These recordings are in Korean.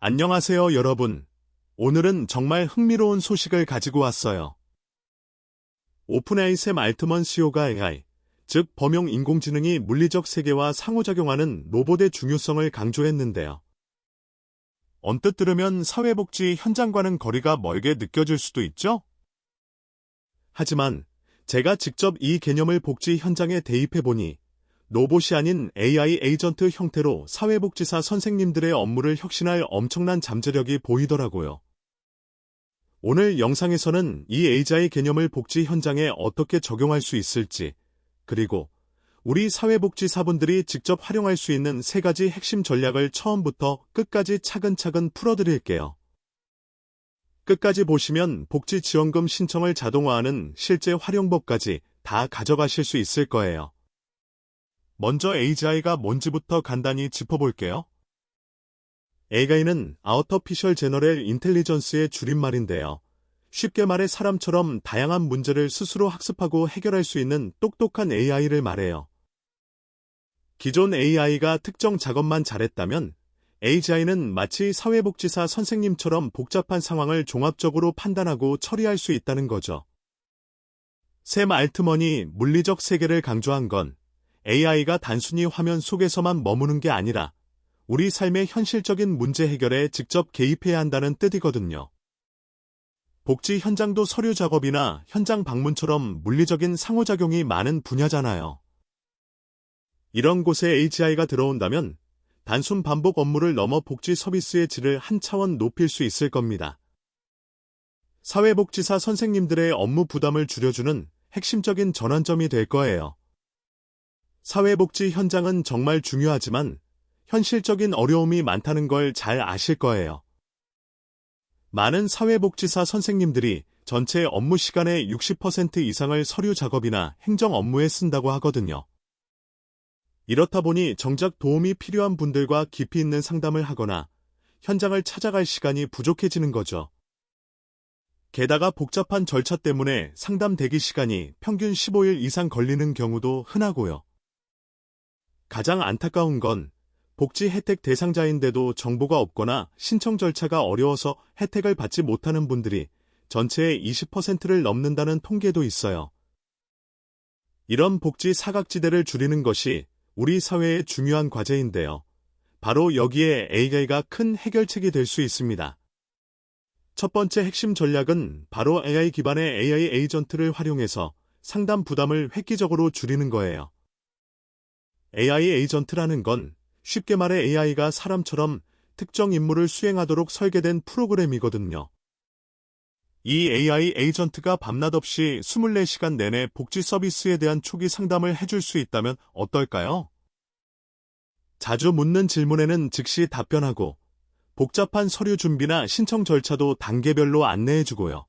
안녕하세요, 여러분. 오늘은 정말 흥미로운 소식을 가지고 왔어요. 오픈AI 샘 알트먼 CEO가 AI, 즉 범용 인공지능이 물리적 세계와 상호작용하는 로봇의 중요성을 강조했는데요. 언뜻 들으면 사회복지 현장과는 거리가 멀게 느껴질 수도 있죠? 하지만 제가 직접 이 개념을 복지 현장에 대입해보니 로봇이 아닌 AI 에이전트 형태로 사회복지사 선생님들의 업무를 혁신할 엄청난 잠재력이 보이더라고요. 오늘 영상에서는 이 AI 개념을 복지 현장에 어떻게 적용할 수 있을지, 그리고 우리 사회복지사분들이 직접 활용할 수 있는 3가지 핵심 전략을 처음부터 끝까지 차근차근 풀어드릴게요. 끝까지 보시면 복지지원금 신청을 자동화하는 실제 활용법까지 다 가져가실 수 있을 거예요. 먼저 AGI가 뭔지부터 간단히 짚어볼게요. AI는 아우터피셜 제너럴 인텔리전스의 줄임말인데요. 쉽게 말해 사람처럼 다양한 문제를 스스로 학습하고 해결할 수 있는 똑똑한 AI를 말해요. 기존 AI가 특정 작업만 잘했다면 AGI는 마치 사회복지사 선생님처럼 복잡한 상황을 종합적으로 판단하고 처리할 수 있다는 거죠. 샘 알트먼이 물리적 세계를 강조한 건 AI가 단순히 화면 속에서만 머무는 게 아니라 우리 삶의 현실적인 문제 해결에 직접 개입해야 한다는 뜻이거든요. 복지 현장도 서류 작업이나 현장 방문처럼 물리적인 상호작용이 많은 분야잖아요. 이런 곳에 AGI가 들어온다면 단순 반복 업무를 넘어 복지 서비스의 질을 한 차원 높일 수 있을 겁니다. 사회복지사 선생님들의 업무 부담을 줄여주는 핵심적인 전환점이 될 거예요. 사회복지 현장은 정말 중요하지만 현실적인 어려움이 많다는 걸 잘 아실 거예요. 많은 사회복지사 선생님들이 전체 업무 시간의 60% 이상을 서류 작업이나 행정 업무에 쓴다고 하거든요. 이렇다 보니 정작 도움이 필요한 분들과 깊이 있는 상담을 하거나 현장을 찾아갈 시간이 부족해지는 거죠. 게다가 복잡한 절차 때문에 상담 대기 시간이 평균 15일 이상 걸리는 경우도 흔하고요. 가장 안타까운 건 복지 혜택 대상자인데도 정보가 없거나 신청 절차가 어려워서 혜택을 받지 못하는 분들이 전체의 20%를 넘는다는 통계도 있어요. 이런 복지 사각지대를 줄이는 것이 우리 사회의 중요한 과제인데요. 바로 여기에 AI가 큰 해결책이 될 수 있습니다. 첫 번째 핵심 전략은 바로 AI 기반의 AI 에이전트를 활용해서 상담 부담을 획기적으로 줄이는 거예요. AI 에이전트라는 건 쉽게 말해 AI가 사람처럼 특정 임무를 수행하도록 설계된 프로그램이거든요. 이 AI 에이전트가 밤낮 없이 24시간 내내 복지 서비스에 대한 초기 상담을 해줄 수 있다면 어떨까요? 자주 묻는 질문에는 즉시 답변하고 복잡한 서류 준비나 신청 절차도 단계별로 안내해주고요.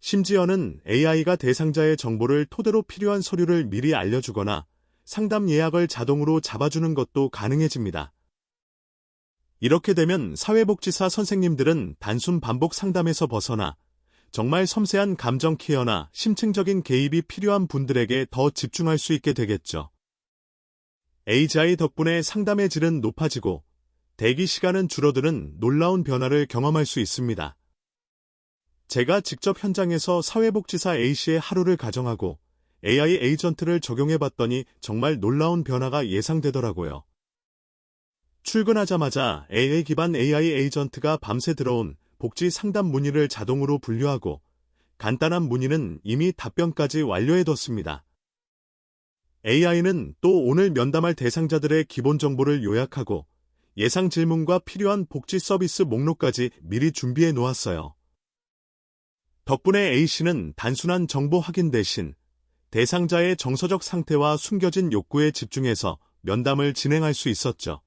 심지어는 AI가 대상자의 정보를 토대로 필요한 서류를 미리 알려주거나 상담 예약을 자동으로 잡아주는 것도 가능해집니다. 이렇게 되면 사회복지사 선생님들은 단순 반복 상담에서 벗어나 정말 섬세한 감정 케어나 심층적인 개입이 필요한 분들에게 더 집중할 수 있게 되겠죠. AGI 덕분에 상담의 질은 높아지고 대기 시간은 줄어드는 놀라운 변화를 경험할 수 있습니다. 제가 직접 현장에서 사회복지사 A씨의 하루를 가정하고 AI 에이전트를 적용해봤더니 정말 놀라운 변화가 예상되더라고요. 출근하자마자 AI 기반 AI 에이전트가 밤새 들어온 복지 상담 문의를 자동으로 분류하고 간단한 문의는 이미 답변까지 완료해뒀습니다. AI는 또 오늘 면담할 대상자들의 기본 정보를 요약하고 예상 질문과 필요한 복지 서비스 목록까지 미리 준비해 놓았어요. 덕분에 A씨는 단순한 정보 확인 대신 대상자의 정서적 상태와 숨겨진 욕구에 집중해서 면담을 진행할 수 있었죠.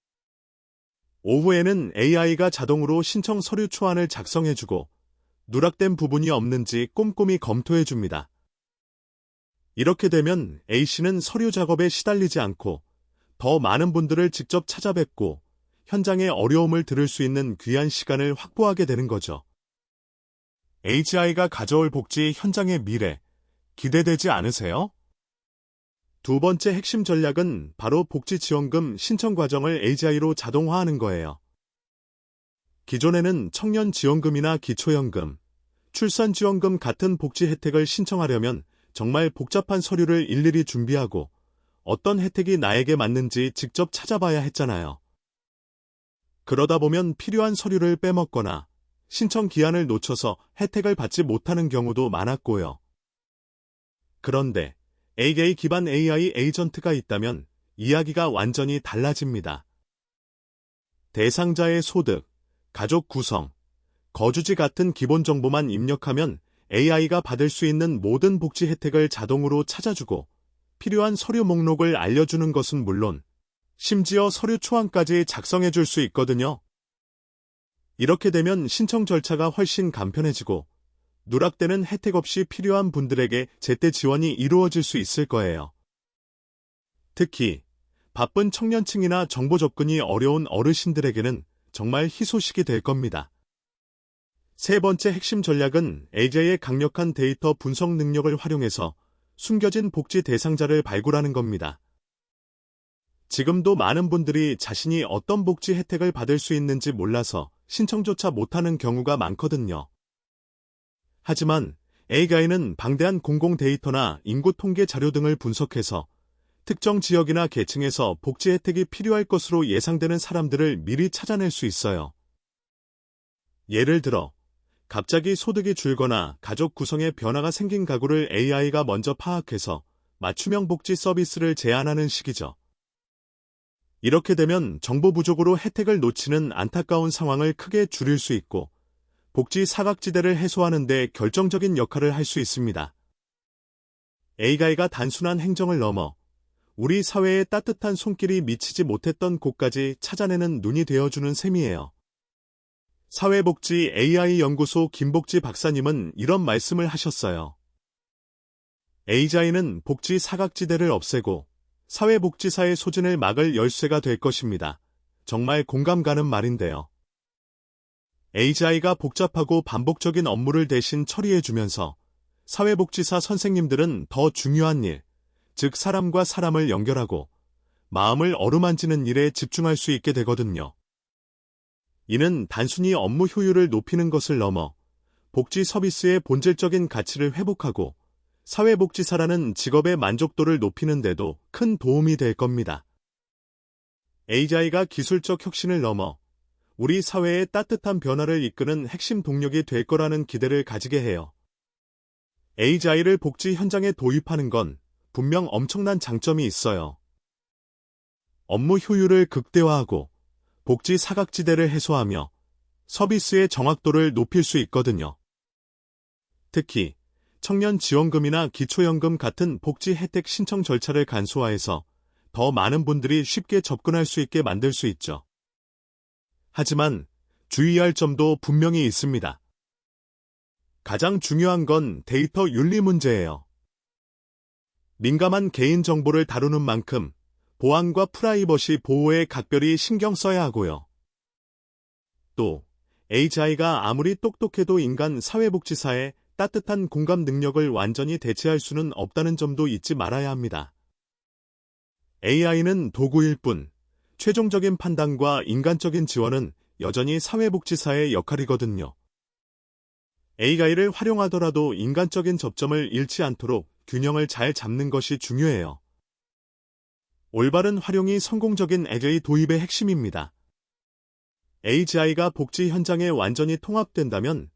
오후에는 AI가 자동으로 신청 서류 초안을 작성해주고 누락된 부분이 없는지 꼼꼼히 검토해줍니다. 이렇게 되면 A씨는 서류 작업에 시달리지 않고 더 많은 분들을 직접 찾아뵙고 현장의 어려움을 들을 수 있는 귀한 시간을 확보하게 되는 거죠. AGI가 가져올 복지 현장의 미래, 기대되지 않으세요? 두 번째 핵심 전략은 바로 복지지원금 신청 과정을 AGI로 자동화하는 거예요. 기존에는 청년지원금이나 기초연금, 출산지원금 같은 복지 혜택을 신청하려면 정말 복잡한 서류를 일일이 준비하고 어떤 혜택이 나에게 맞는지 직접 찾아봐야 했잖아요. 그러다 보면 필요한 서류를 빼먹거나 신청 기한을 놓쳐서 혜택을 받지 못하는 경우도 많았고요. 그런데 AGI 기반 AI 에이전트가 있다면 이야기가 완전히 달라집니다. 대상자의 소득, 가족 구성, 거주지 같은 기본 정보만 입력하면 AI가 받을 수 있는 모든 복지 혜택을 자동으로 찾아주고 필요한 서류 목록을 알려주는 것은 물론 심지어 서류 초안까지 작성해 줄 수 있거든요. 이렇게 되면 신청 절차가 훨씬 간편해지고 누락되는 혜택 없이 필요한 분들에게 제때 지원이 이루어질 수 있을 거예요. 특히 바쁜 청년층이나 정보 접근이 어려운 어르신들에게는 정말 희소식이 될 겁니다. 세 번째 핵심 전략은 AI의 강력한 데이터 분석 능력을 활용해서 숨겨진 복지 대상자를 발굴하는 겁니다. 지금도 많은 분들이 자신이 어떤 복지 혜택을 받을 수 있는지 몰라서 신청조차 못하는 경우가 많거든요. 하지만 AI는 방대한 공공 데이터나 인구 통계 자료 등을 분석해서 특정 지역이나 계층에서 복지 혜택이 필요할 것으로 예상되는 사람들을 미리 찾아낼 수 있어요. 예를 들어, 갑자기 소득이 줄거나 가족 구성에 변화가 생긴 가구를 AI가 먼저 파악해서 맞춤형 복지 서비스를 제안하는 식이죠. 이렇게 되면 정보 부족으로 혜택을 놓치는 안타까운 상황을 크게 줄일 수 있고 복지 사각지대를 해소하는 데 결정적인 역할을 할 수 있습니다. AI가 단순한 행정을 넘어 우리 사회에 따뜻한 손길이 미치지 못했던 곳까지 찾아내는 눈이 되어주는 셈이에요. 사회복지 AI 연구소 김복지 박사님은 이런 말씀을 하셨어요. AI는 복지 사각지대를 없애고 사회복지사의 소진을 막을 열쇠가 될 것입니다. 정말 공감 가는 말인데요. AI가 복잡하고 반복적인 업무를 대신 처리해주면서 사회복지사 선생님들은 더 중요한 일, 즉 사람과 사람을 연결하고 마음을 어루만지는 일에 집중할 수 있게 되거든요. 이는 단순히 업무 효율을 높이는 것을 넘어 복지 서비스의 본질적인 가치를 회복하고 사회복지사라는 직업의 만족도를 높이는 데도 큰 도움이 될 겁니다. AI가 기술적 혁신을 넘어 우리 사회의 따뜻한 변화를 이끄는 핵심 동력이 될 거라는 기대를 가지게 해요. AI를 복지 현장에 도입하는 건 분명 엄청난 장점이 있어요. 업무 효율을 극대화하고 복지 사각지대를 해소하며 서비스의 정확도를 높일 수 있거든요. 특히 청년지원금이나 기초연금 같은 복지 혜택 신청 절차를 간소화해서 더 많은 분들이 쉽게 접근할 수 있게 만들 수 있죠. 하지만 주의할 점도 분명히 있습니다. 가장 중요한 건 데이터 윤리 문제예요. 민감한 개인정보를 다루는 만큼 보안과 프라이버시 보호에 각별히 신경 써야 하고요. 또 AI가 아무리 똑똑해도 인간 사회복지사의 따뜻한 공감 능력을 완전히 대체할 수는 없다는 점도 잊지 말아야 합니다. AI는 도구일 뿐, 최종적인 판단과 인간적인 지원은 여전히 사회복지사의 역할이거든요. AI를 활용하더라도 인간적인 접점을 잃지 않도록 균형을 잘 잡는 것이 중요해요. 올바른 활용이 성공적인 AI 도입의 핵심입니다. AI가 복지 현장에 완전히 통합된다면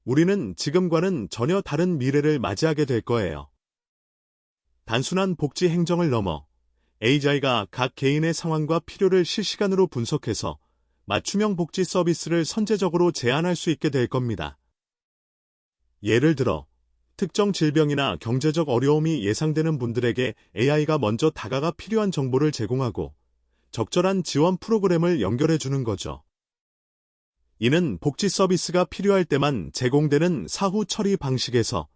우리는 지금과는 전혀 다른 미래를 맞이하게 될 거예요. 단순한 복지 행정을 넘어 AI가 각 개인의 상황과 필요를 실시간으로 분석해서 맞춤형 복지 서비스를 선제적으로 제안할 수 있게 될 겁니다. 예를 들어 특정 질병이나 경제적 어려움이 예상되는 분들에게 AI가 먼저 다가가 필요한 정보를 제공하고 적절한 지원 프로그램을 연결해 주는 거죠. 이는 복지 서비스가 필요할 때만 제공되는 사후 처리 방식에서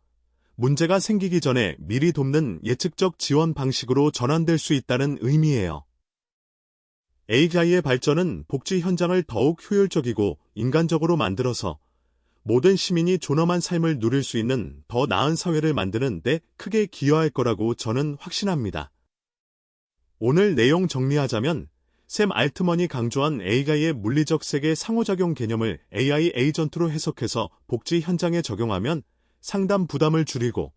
문제가 생기기 전에 미리 돕는 예측적 지원 방식으로 전환될 수 있다는 의미예요. AI의 발전은 복지 현장을 더욱 효율적이고 인간적으로 만들어서 모든 시민이 존엄한 삶을 누릴 수 있는 더 나은 사회를 만드는 데 크게 기여할 거라고 저는 확신합니다. 오늘 내용 정리하자면 샘 알트먼이 강조한 AI의 물리적 세계 상호작용 개념을 AI 에이전트로 해석해서 복지 현장에 적용하면 상담 부담을 줄이고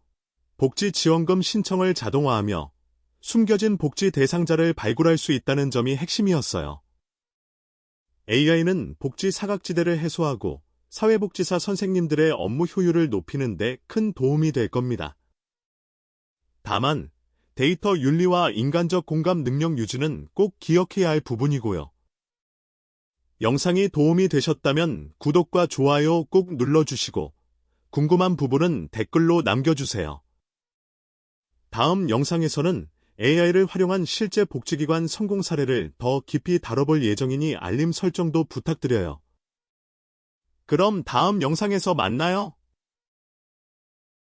복지 지원금 신청을 자동화하며 숨겨진 복지 대상자를 발굴할 수 있다는 점이 핵심이었어요. AI는 복지 사각지대를 해소하고 사회복지사 선생님들의 업무 효율을 높이는 데 큰 도움이 될 겁니다. 다만 데이터 윤리와 인간적 공감 능력 유지는 꼭 기억해야 할 부분이고요. 영상이 도움이 되셨다면 구독과 좋아요 꼭 눌러주시고 궁금한 부분은 댓글로 남겨주세요. 다음 영상에서는 AI를 활용한 실제 복지기관 성공 사례를 더 깊이 다뤄볼 예정이니 알림 설정도 부탁드려요. 그럼 다음 영상에서 만나요.